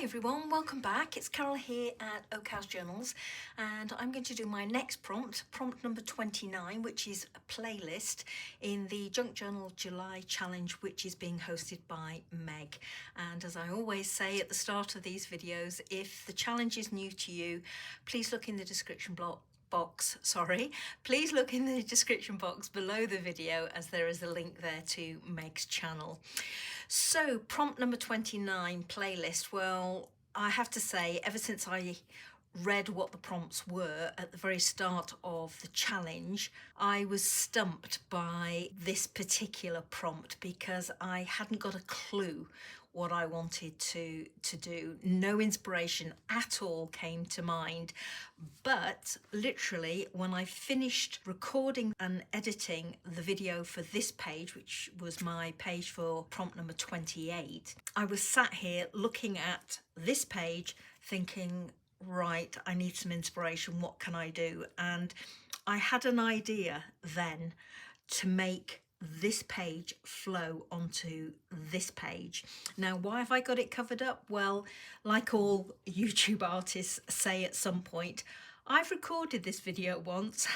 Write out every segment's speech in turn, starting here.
Hi everyone, welcome back. It's Carol here at Aakash Journals, and I'm going to do my next prompt number 29, which is a playlist in the Junk Journal July challenge, which is being hosted by Meg. And as I always say at the start of these videos, if the challenge is new to you, please look in the description please look in the description box below the video, as there is a link there to Meg's channel. So prompt number 29, playlist. Well, I have to say, ever since I read what the prompts were at the very start of the challenge, I was stumped by this particular prompt because I hadn't got a clue what I wanted to do. No inspiration at all came to mind, but literally when I finished recording and editing the video for this page, which was my page for prompt number 28, I was sat here looking at this page thinking, right, I need some inspiration, what can I do? And I had an idea then to make this page flow onto this page. Now, why have I got it covered up? Well, like all YouTube artists say at some point, I've recorded this video once.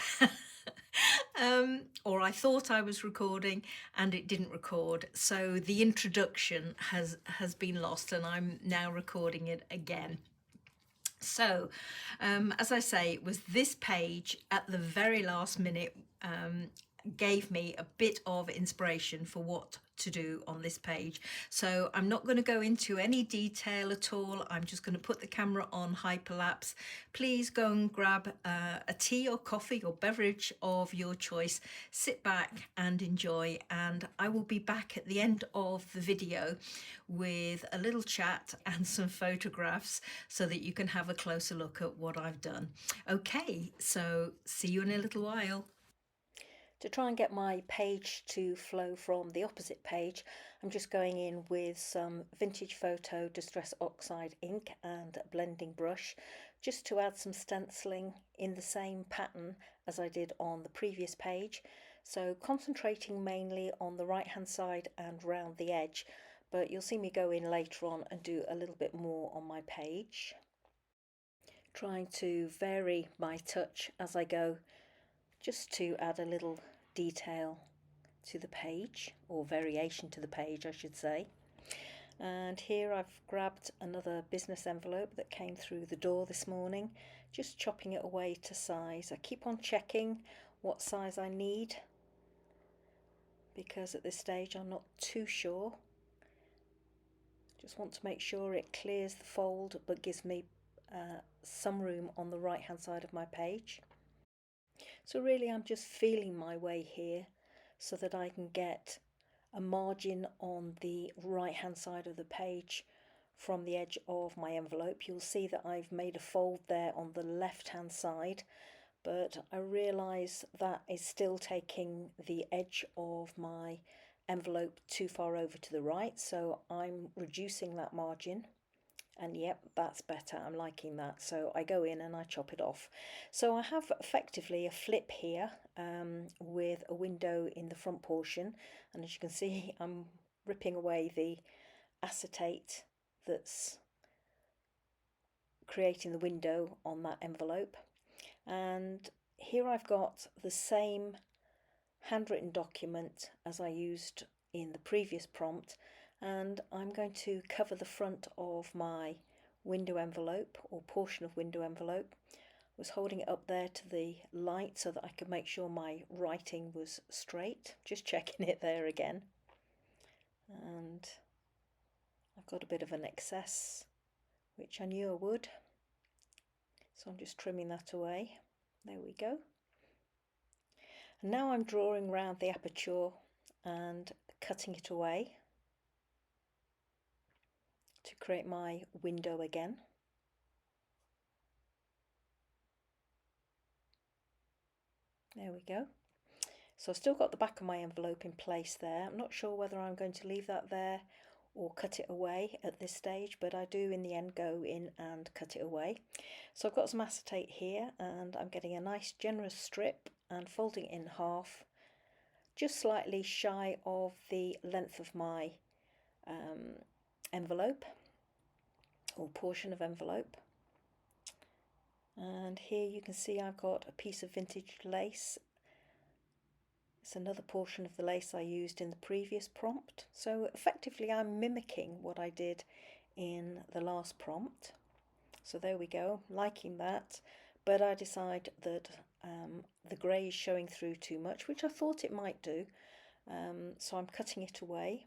Or I thought I was recording and it didn't record, so the introduction has been lost and I'm now recording it again. So as I say, it was this page at the very last minute gave me a bit of inspiration for what to do on this page. So I'm not going to go into any detail at all. I'm just going to put the camera on hyperlapse. Please go and grab a tea or coffee or beverage of your choice, sit back and enjoy, and I will be back at the end of the video with a little chat and some photographs so that you can have a closer look at what I've done. Okay, so see you in a little while. To try and get my page to flow from the opposite page, I'm just going in with some Vintage Photo Distress Oxide ink and a blending brush, just to add some stenciling in the same pattern as I did on the previous page. So concentrating mainly on the right hand side and round the edge, but you'll see me go in later on and do a little bit more on my page. Trying to vary my touch as I go, just to add a little detail to the page, or variation to the page I should say. And here I've grabbed another business envelope that came through the door this morning, just chopping it away to size. I keep on checking what size I need because at this stage I'm not too sure. Just want to make sure it clears the fold but gives me some room on the right hand side of my page. So really I'm just feeling my way here so that I can get a margin on the right hand side of the page from the edge of my envelope. You'll see that I've made a fold there on the left hand side, but I realise that is still taking the edge of my envelope too far over to the right, so I'm reducing that margin. And yep, that's better, I'm liking that. So I go in and I chop it off. So I have effectively a flip here with a window in the front portion, and as you can see I'm ripping away the acetate that's creating the window on that envelope. And here I've got the same handwritten document as I used in the previous prompt, and I'm going to cover the front of my window envelope, or portion of window envelope. I was holding it up there to the light so that I could make sure my writing was straight, just checking it there again. And I've got a bit of an excess, which I knew I would, so I'm just trimming that away. There we go. And now I'm drawing around the aperture and cutting it away to create my window again. There we go. So I've still got the back of my envelope in place there. I'm not sure whether I'm going to leave that there or cut it away at this stage, but I do in the end go in and cut it away. So I've got some acetate here and I'm getting a nice generous strip and folding it in half, just slightly shy of the length of my envelope. or portion of envelope. And here you can see I've got a piece of vintage lace. It's another portion of the lace I used in the previous prompt. So effectively I'm mimicking what I did in the last prompt. So there we go, liking that. But I decide that the grey is showing through too much, which I thought it might do. So I'm cutting it away.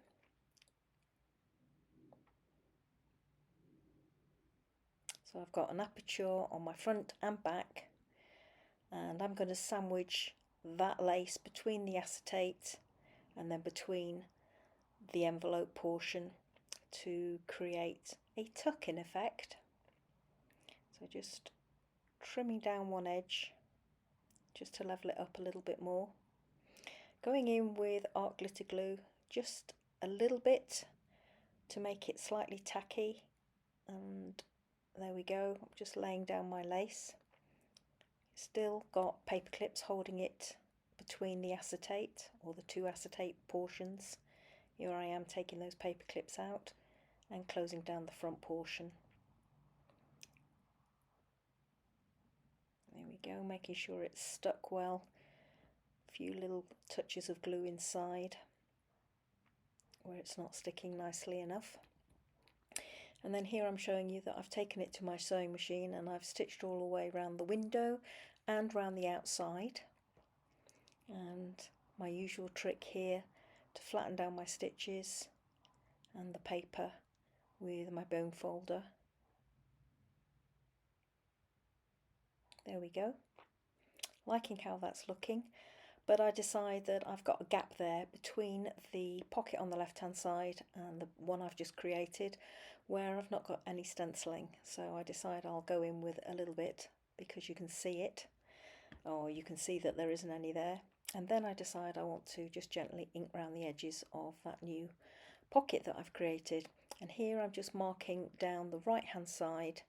So I've got an aperture on my front and back, and I'm going to sandwich that lace between the acetate and then between the envelope portion to create a tuck-in effect. So just trimming down one edge just to level it up a little bit more. Going in with art glitter glue just a little bit to make it slightly tacky, and there we go. I'm just laying down my lace. Still got paper clips holding it between the acetate, or the two acetate portions. Here I am taking those paper clips out and closing down the front portion. There we go, making sure it's stuck well. A few little touches of glue inside where it's not sticking nicely enough. And then here I'm showing you that I've taken it to my sewing machine and I've stitched all the way around the window and round the outside. And my usual trick here to flatten down my stitches and the paper with my bone folder. There we go. Liking how that's looking, but I decide that I've got a gap there between the pocket on the left hand side and the one I've just created where I've not got any stenciling. So I decide I'll go in with a little bit because you can see it, or you can see that there isn't any there. And then I decide I want to just gently ink around the edges of that new pocket that I've created. And here I'm just marking down the right hand side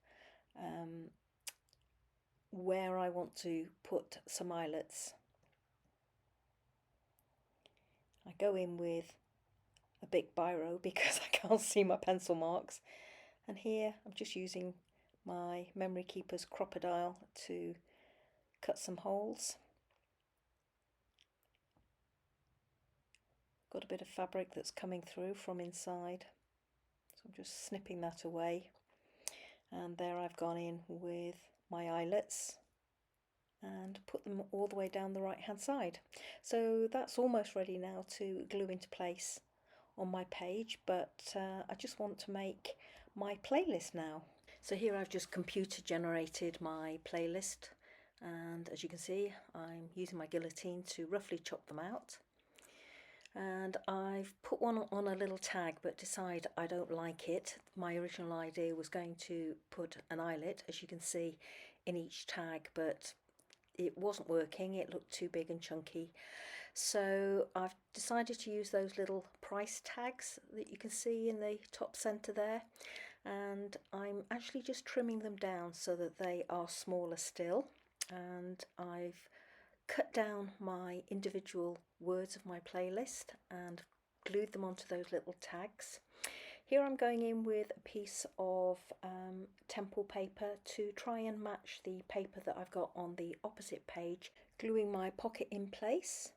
where I want to put some eyelets. I go in with a big biro because I can't see my pencil marks, and here I'm just using my Memory Keeper's crocodile to cut some holes. Got a bit of fabric that's coming through from inside, so I'm just snipping that away. And there I've gone in with my eyelets and put them all the way down the right hand side. So that's almost ready now to glue into place on my page, but I just want to make my playlist now. So here I've just computer generated my playlist, and as you can see I'm using my guillotine to roughly chop them out. And I've put one on a little tag but decide I don't like it. My original idea was going to put an eyelet, as you can see, in each tag, but it wasn't working. It looked too big and chunky. So I've decided to use those little price tags that you can see in the top centre there, and I'm actually just trimming them down so that they are smaller still. And I've cut down my individual words of my playlist and glued them onto those little tags. Here I'm going in with a piece of temple paper to try and match the paper that I've got on the opposite page, gluing my pocket in place,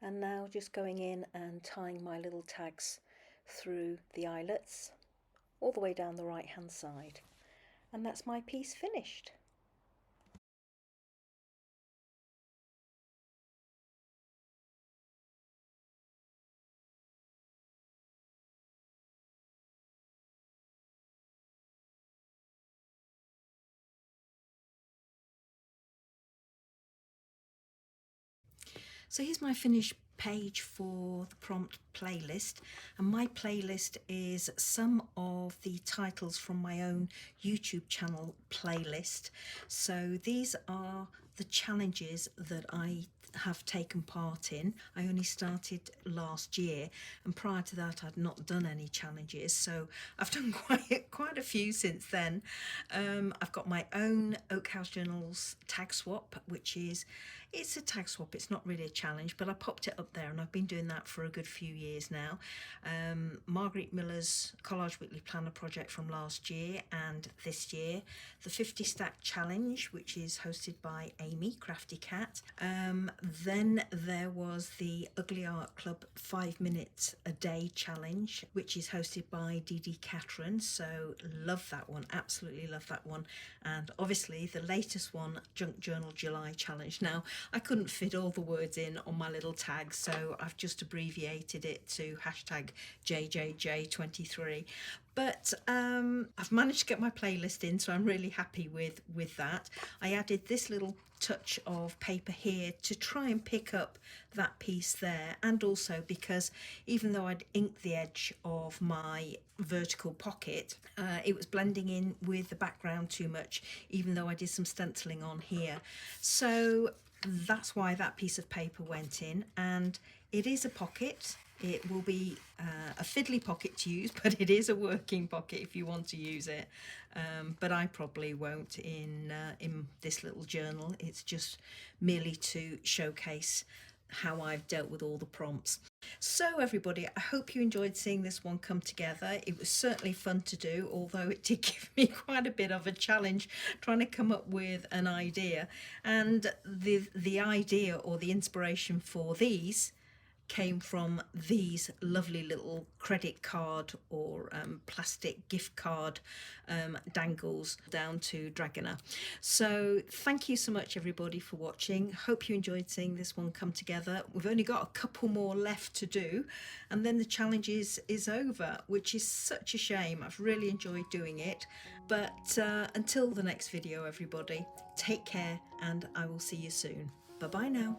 and now just going in and tying my little tags through the eyelets all the way down the right hand side. And that's my piece finished. So here's my finished page for the prompt playlist, and my playlist is some of the titles from my own YouTube channel playlist. So these are the challenges that I have taken part in. I only started last year, and prior to that I'd not done any challenges, so I've done quite a few since then. I've got my own Oak House Journals tag swap, which is, it's a tag swap, it's not really a challenge, but I popped it up there and I've been doing that for a good few years now. Margaret Miller's Collage Weekly Planner project from last year and this year, the 50 Stack Challenge, which is hosted by Amy Crafty Cat. Then there was the Ugly Art Club 5 minutes a day challenge, which is hosted by Dee Dee Catherine, so love that one, absolutely love that one. And obviously the latest one, Junk Journal July challenge. Now I couldn't fit all the words in on my little tag, so I've just abbreviated it to hashtag JJJ23. But I've managed to get my playlist in, so I'm really happy with that. I added this little touch of paper here to try and pick up that piece there, and also because even though I'd inked the edge of my vertical pocket, it was blending in with the background too much, even though I did some stenciling on here. So that's why that piece of paper went in, and it is a pocket. It will be a fiddly pocket to use, but it is a working pocket if you want to use it. But I probably won't in this little journal. It's just merely to showcase how I've dealt with all the prompts. So everybody, I hope you enjoyed seeing this one come together. It was certainly fun to do, although it did give me quite a bit of a challenge trying to come up with an idea. And the idea or the inspiration for these came from these lovely little credit card or plastic gift card dangles down to Dragana. So thank you so much everybody for watching. Hope you enjoyed seeing this one come together. We've only got a couple more left to do and then the challenge is over, which is such a shame. I've really enjoyed doing it, but until the next video everybody, take care and I will see you soon. Bye bye now.